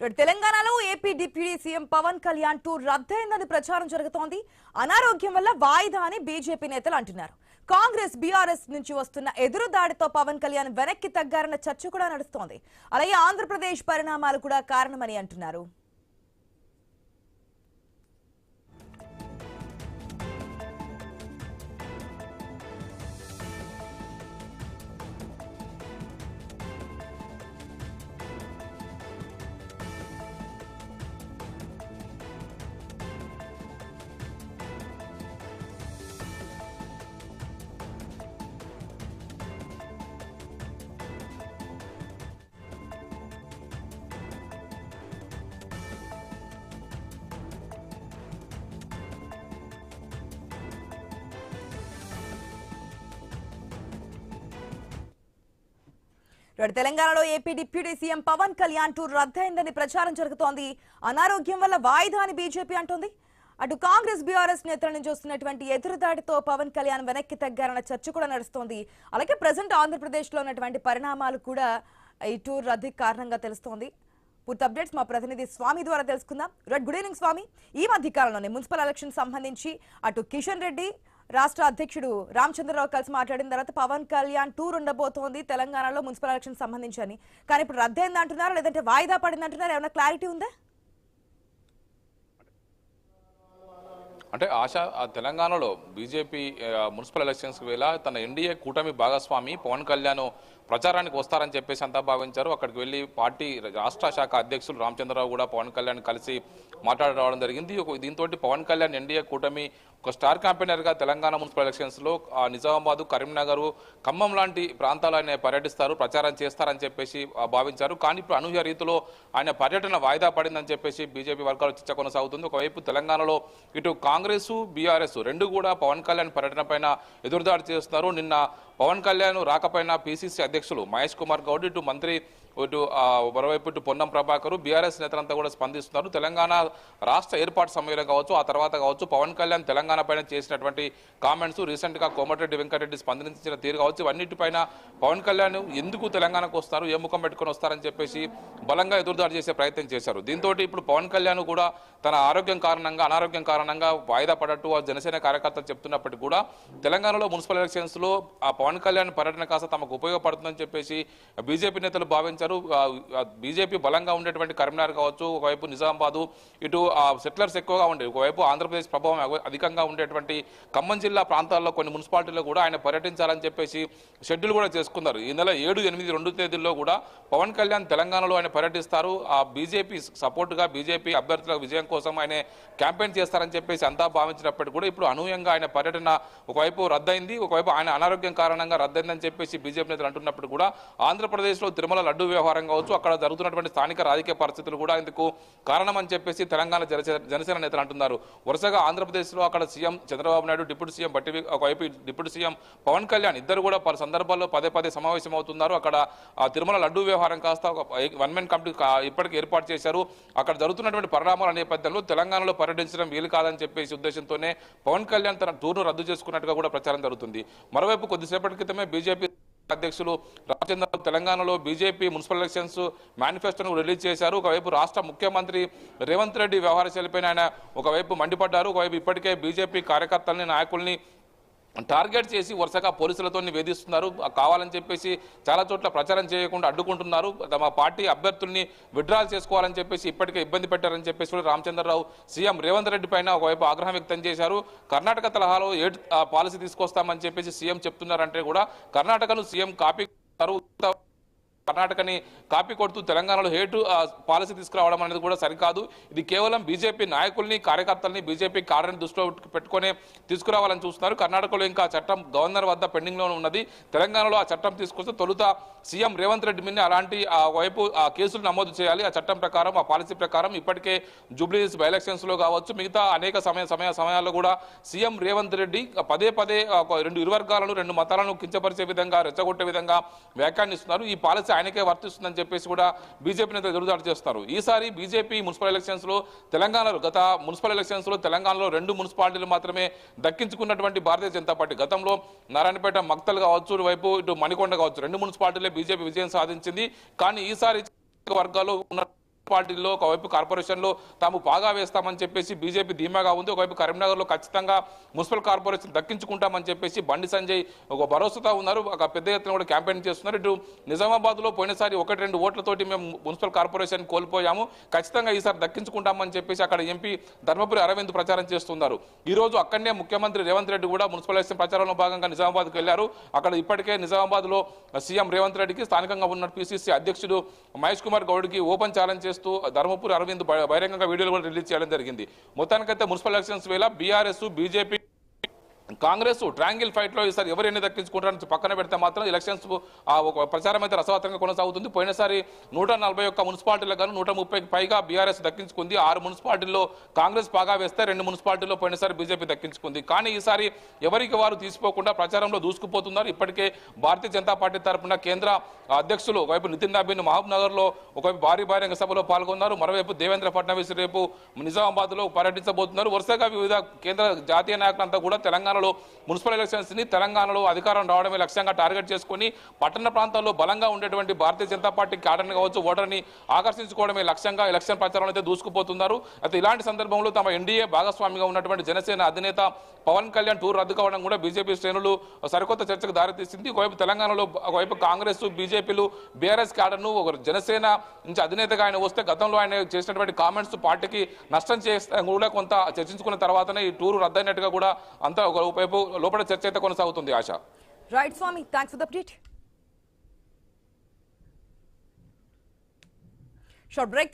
తెలంగాణలో AP deputy CM Pavan Kalyan tour రద్దయిందని ప్రచారం జరుగుతోంది. అనారోగ్యం వల్ల వాయిదా అని బీజేపీ నేతలు అంటున్నారు. కాంగ్రెస్ బీఆర్ఎస్ నుంచి వస్తున్న ఎదురుదాడితో పవన్ కళ్యాణ్ వెనక్కి తగ్గారన్న చర్చ కూడా నడుస్తోంది. అలాగే ఆంధ్రప్రదేశ్ పరిణామాలు కూడా కారణమని అంటున్నారు. తెలంగాణలో AP deputy CM Pavan Kalyan tour రద్దయిందని ప్రచారం జరుగుతోంది. అనారోగ్యం వల్ల వాయిదా అని బీజేపీ అంటోంది. అటు కాంగ్రెస్ బీఆర్ఎస్ నేతల నుంచి వస్తున్నటువంటి ఎదురుదాడితో పవన్ కళ్యాణ్ వెనక్కి తగ్గారన్న చర్చ కూడా నడుస్తోంది. అలాగే ప్రజెంట్ ఆంధ్రప్రదేశ్ లో ఉన్నటువంటి పరిణామాలు కూడా ఈ టూర్ రద్దుకి కారణంగా తెలుస్తోంది. పూర్తి అప్డేట్స్ మా ప్రతినిధి స్వామి ద్వారా తెలుసుకుందాం. గుడ్ ఈవినింగ్ స్వామి. ఈ మధ్య కాలంలోనే మున్సిపల్ ఎలక్షన్ సంబంధించి అటు కిషన్ రెడ్డి రాష్ట్ర అధ్యక్షుడు రామచంద్రరావు కలిసి మాట్లాడిన తర్వాత పవన్ కళ్యాణ్ టూర్ ఉండబోతోంది తెలంగాణలో మున్సిపల్ ఎలక్షన్ సంబంధించి అని. కానీ ఇప్పుడు రద్దయింది అంటున్నారు, లేదంటే వాయిదా పడింది అంటున్నారు. ఏమైనా క్లారిటీ ఉందా? అంటే ఆశ తెలంగాణలో బీజేపీ మున్సిపల్ ఎలక్షన్స్ వేళ తన ఎన్డీఏ కూటమి భాగస్వామి పవన్ కళ్యాణ్ ప్రచారానికి వస్తారని చెప్పేసి అంతా భావించారు. అక్కడికి వెళ్లి పార్టీ రాష్ట్ర శాఖ అధ్యక్షులు రామచంద్రరావు కూడా పవన్ కళ్యాణ్ కలిసి మాట్లాడడం జరిగింది. దీంతో పవన్ కళ్యాణ్ ఎన్డీఏ కూటమి ఒక స్టార్ క్యాంపెయినర్గా తెలంగాణ మున్సిపల్ ఎలక్షన్స్లో నిజామాబాద్, కరీంనగర్, ఖమ్మం లాంటి ప్రాంతాలు ఆయన పర్యటిస్తారు, ప్రచారం చేస్తారని చెప్పేసి భావించారు. కానీ ఇప్పుడు అనూహ్య రీతిలో ఆయన పర్యటన వాయిదా పడిందని చెప్పేసి బీజేపీ వర్గాలు చర్చ కొనసాగుతుంది. ఒకవైపు తెలంగాణలో ఇటు కాంగ్రెస్, బీఆర్ఎస్ రెండు కూడా పవన్ కళ్యాణ్ పర్యటన పైన ఎదురుదాడి చేస్తున్నారు. నిన్న పవన్ కళ్యాణ్ రాకపోయినా పీసీసీ అధ్యక్షులు మహేష్ కుమార్ గౌడ్, ఇటు మంత్రి మరోవైపు ఇటు పొన్నం ప్రభాకర్, బీఆర్ఎస్ నేతలంతా కూడా స్పందిస్తున్నారు. తెలంగాణ రాష్ట్ర ఏర్పాటు సమయంలో కావచ్చు, ఆ తర్వాత కావచ్చు, పవన్ కళ్యాణ్ తెలంగాణ పైన చేసినటువంటి కామెంట్స్, రీసెంట్ గా కోమటిరెడ్డి వెంకటరెడ్డి స్పందించిన తీరు కావచ్చు, ఇవన్నిటిపైన పవన్ కళ్యాణ్ ఎందుకు తెలంగాణకు వస్తారు, ఏ ముఖం పెట్టుకుని వస్తారని చెప్పేసి బలంగా ఎదురుదాడి చేసే ప్రయత్నం చేశారు. దీంతో ఇప్పుడు పవన్ కళ్యాణ్ కూడా తన అనారోగ్యం కారణంగా వాయిదా పడట్టు జనసేన కార్యకర్తలు చెప్తున్నప్పటికీ కూడా తెలంగాణలో మున్సిపల్ ఎలక్షన్స్ లో ఆ పవన్ కళ్యాణ్ పర్యటన కాస్త తమకు ఉపయోగపడుతుందని చెప్పేసి బీజేపీ నేతలు భావించారు. బీజేపీ బలంగా ఉండేటువంటి కరీంనగర్ కావచ్చు, ఒకవైపు నిజామాబాద్, ఇటు సెటిలర్స్ ఎక్కువగా ఉండే, ఒకవైపు ఆంధ్రప్రదేశ్ ప్రభావం అధికంగా ఉండేటువంటి ఖమ్మం జిల్లా ప్రాంతాల్లో కొన్ని మున్సిపాలిటీల్లో కూడా ఆయన పర్యటించాలని చెప్పేసి షెడ్యూల్ కూడా చేసుకున్నారు. ఈ నెల 7, 8, 2 తేదీల్లో కూడా పవన్ కళ్యాణ్ తెలంగాణలో ఆయన పర్యటిస్తారు. ఆ బీజేపీ సపోర్టుగా బీజేపీ అభ్యర్థుల విజయం కోసం ఆయన క్యాంపెయిన్ చేస్తారని చెప్పేసి అంతా భావించినప్పటికీ కూడా ఇప్పుడు అనూహ్యంగా ఆయన పర్యటన ఒకవైపు రద్దయింది, ఒకవైపు ఆయన అనారోగ్యం కారణంగా రద్దయిందని చెప్పేసి బీజేపీ నేతలు అంటున్నప్పుడు కూడా ఆంధ్రప్రదేశ్లో తిరుమల లడ్డు వ్యవహారం కావచ్చు, అక్కడ జరుగుతున్నటువంటి స్థానిక రాజకీయ పరిస్థితులు కూడా ఇందుకు కారణం అని చెప్పేసి తెలంగాణ జనసేన నేతలు అంటున్నారు. వరుసగా ఆంధ్రప్రదేశ్లో అక్కడ CM Chandrababu Naidu, deputy CM ఒకవైపు డిప్యూటీ సీఎం పవన్ కళ్యాణ్ ఇద్దరు కూడా పలు సందర్భాల్లో పదే సమావేశం అవుతున్నారు. అక్కడ తిరుమల లడ్డు వ్యవహారం కాస్త ఒక 1 మెన్ కమిటీ ఇప్పటికీ ఏర్పాటు చేశారు. అక్కడ జరుగుతున్నటువంటి పరిణామాల నేపథ్యంలో తెలంగాణలో పర్యటించడం వీలు కాదని చెప్పేసి ఉద్దేశంతోనే పవన్ కళ్యాణ్ తన టూర్ను రద్దు చేసుకున్నట్టుగా కూడా ప్రచారం జరుగుతుంది. మరోవైపు కొద్దిసేపటి క్రితమే బీజేపీ అధ్యక్షులు రామచంద్రరావు తెలంగాణలో బీజేపీ మున్సిపల్ ఎలక్షన్స్ మేనిఫెస్టోను రిలీజ్ చేశారు. ఒకవైపు రాష్ట్ర ముఖ్యమంత్రి రేవంత్ రెడ్డి వ్యవహార శైలిపైన ఆయన ఒకవైపు మండిపడ్డారు. ఒకవైపు ఇప్పటికే బీజేపీ కార్యకర్తల్ని, నాయకుల్ని టార్గెట్ చేసి వరుసగా పోలీసులతో వేధిస్తున్నారు. కావాలని చెప్పేసి చాలా చోట్ల ప్రచారం చేయకుండా అడ్డుకుంటున్నారు. తమ పార్టీ అభ్యర్థుల్ని విత్డ్రాల్ చేసుకోవాలని చెప్పేసి ఇప్పటికే ఇబ్బంది పెట్టారని చెప్పేసి కూడా రామచంద్రరావు సీఎం రేవంత్ రెడ్డి పైన ఒకవైపు ఆగ్రహం వ్యక్తం చేశారు. కర్ణాటక తరహాలో పాలసీ తీసుకొస్తామని చెప్పేసి సీఎం చెప్తున్నారంటే కూడా కర్ణాటకను సీఎం కాపీ కర్ణాటకని కాపీ కొడుతూ తెలంగాణలో హేటు పాలసీ తీసుకురావడం అనేది కూడా సరికాదు. ఇది కేవలం బీజేపీ నాయకుల్ని, కార్యకర్తల్ని, బీజేపీ కార్యని దృష్టిలో పెట్టుకునే తీసుకురావాలని చూస్తున్నారు. కర్ణాటకలో ఇంకా చట్టం గవర్నర్ వద్ద పెండింగ్లో ఉన్నది. తెలంగాణలో ఆ చట్టం తీసుకొస్తే తొలుత సీఎం రేవంత్ రెడ్డి మీద అలాంటి వైపు కేసులు నమోదు చేయాలి. ఆ చట్టం ప్రకారం, ఆ పాలసీ ప్రకారం ఇప్పటికే జూబ్లీహిల్స్ బై ఎలక్షన్స్ లో కావచ్చు, మిగతా అనేక సమయాల్లో కూడా సీఎం రేవంత్ రెడ్డి పదే 2 వర్గాలను, 2 మతాలను కించపరిచే విధంగా, రెచ్చగొట్టే విధంగా వ్యాఖ్యానిస్తున్నారు. ఈ పాలసీ ఆయనకే వర్తిస్తుందని చెప్పేసి కూడా బీజేపీ నేతలు ఎదురుదాడి చేస్తున్నారు. ఈసారి బీజేపీ మున్సిపల్ ఎలక్షన్స్ లో గత మున్సిపల్ ఎలక్షన్స్ లో తెలంగాణలో 2 మున్సిపాలిటీలు మాత్రమే దక్కించుకున్నటువంటి భారతీయ జనతా పార్టీ గతంలో నారాయణపేట, మక్తల్ కావచ్చు, వైపు ఇటు మణికొండ కావచ్చు, 2 మున్సిపాలిటీలే బీజేపీ విజయం సాధించింది. కానీ ఈసారి వర్గాల్లో ఉన్న పార్టీల్లో ఒకవైపు కార్పొరేషన్లో తాము బాగా వేస్తామని చెప్పేసి బీజేపీ ధీమాగా ఉంది. ఒకవైపు కరీంనగర్లో ఖచ్చితంగా మున్సిపల్ కార్పొరేషన్ దక్కించుకుంటామని చెప్పేసి బండి సంజయ్ ఒక భరోసాతో ఉన్నారు. ఒక పెద్ద ఎత్తున కూడా క్యాంపెయిన్ చేస్తున్నారు. ఇటు నిజామాబాద్లో పోయినసారి 1-2 ఓట్లతోటి మేము మున్సిపల్ కార్పొరేషన్ కోల్పోయాము, ఖచ్చితంగా ఈసారి దక్కించుకుంటామని చెప్పేసి అక్కడ ఎంపీ ధర్మపురి అరవింద్ ప్రచారం చేస్తున్నారు. ఈ రోజు అక్కడనే ముఖ్యమంత్రి రేవంత్ రెడ్డి కూడా మున్సిపల్ ఎలక్షన్ ప్రచారంలో భాగంగా నిజామాబాద్కు వెళ్లారు. అక్కడ ఇప్పటికే నిజామాబాద్లో సీఎం రేవంత్ రెడ్డికి, స్థానికంగా ఉన్న పిసిసి అధ్యక్షుడు మహేష్ కుమార్ గౌడ్కి ఓపెన్ ఛాలెంజ్ చేస్తూ ధర్మపురి అరవింద్ బహిరంగంగా వీడియోలు కూడా రిలీజ్ చేయడం జరిగింది. మొత్తానికైతే మున్సిపల్ ఎలక్షన్స్ వేళ BRS, BJP, Congress triangle fight లో ఈసారి ఎవరు ఎన్ని దక్కించుకుంటారని పక్కన పెడితే మాత్రం ఎలక్షన్స్ ఒక ప్రచారం అయితే రసవత్తరంగా కొనసాగుతుంది. పోయినసారి 141 మున్సిపాలిటీలకు గాను 130కి పైగా బీఆర్ఎస్ దక్కించుకుంది. 6 మున్సిపాలిటీల్లో కాంగ్రెస్ బాగా వేస్తే 2 మున్సిపాలిటీల్లో పోయినసారి బీజేపీ దక్కించుకుంది. కానీ ఈసారి ఎవరికి వారు తీసిపోకుండా ప్రచారంలో దూసుకుపోతున్నారు. ఇప్పటికే భారతీయ జనతా పార్టీ తరఫున కేంద్ర అధ్యక్షులు ఒకవైపు నితిన్ నబీన్ మహబూబ్ నగర్ లో ఒకవైపు భారీ బహిరంగ సభలో పాల్గొన్నారు. మరోవైపు దేవేంద్ర ఫడ్నవీస్ రేపు నిజామాబాద్ లో పర్యటించబోతున్నారు. వరుసగా వివిధ కేంద్ర జాతీయ నాయకులంతా కూడా తెలంగాణలో మున్సిపల్ ఎలక్షన్స్ ని తెలంగాణలో అధికారం రావడమే లక్ష్యంగా టార్గెట్ చేసుకుని పట్టణ ప్రాంతాల్లో బలంగా ఉండేటువంటి భారతీయ జనతా పార్టీ క్యాడర్ని కావచ్చు, ఓటర్ని ఆకర్షించుకోవడమే లక్ష్యంగా ఎలక్షన్ ప్రచారంలో అయితే దూసుకుపోతున్నారు. అయితే ఇలాంటి సందర్భంలో తమ ఎన్డీఏ భాగస్వామిగా ఉన్నటువంటి జనసేన అధినేత పవన్ కళ్యాణ్ టూర్ రద్దు కావడం కూడా బీజేపీ శ్రేణులు సరికొత్త చర్చకు దారితీసింది. ఒకవైపు తెలంగాణలో ఒకవైపు కాంగ్రెస్, బీజేపీలు బీఆర్ఎస్ క్యాడర్ను ఒక జనసేన నుంచి అధినేతగా ఆయన వస్తే గతంలో ఆయన చేసినటువంటి కామెంట్స్ పార్టీకి నష్టం చేస్తే కూడా కొంత చర్చించుకున్న తర్వాతనే ఈ టూరు రద్దయినట్టుగా కూడా అంతా ఒకవైపు లోపల చర్చ అయితే కొనసాగుతుంది. ఆశ. Right Swami, thanks for the update. Short break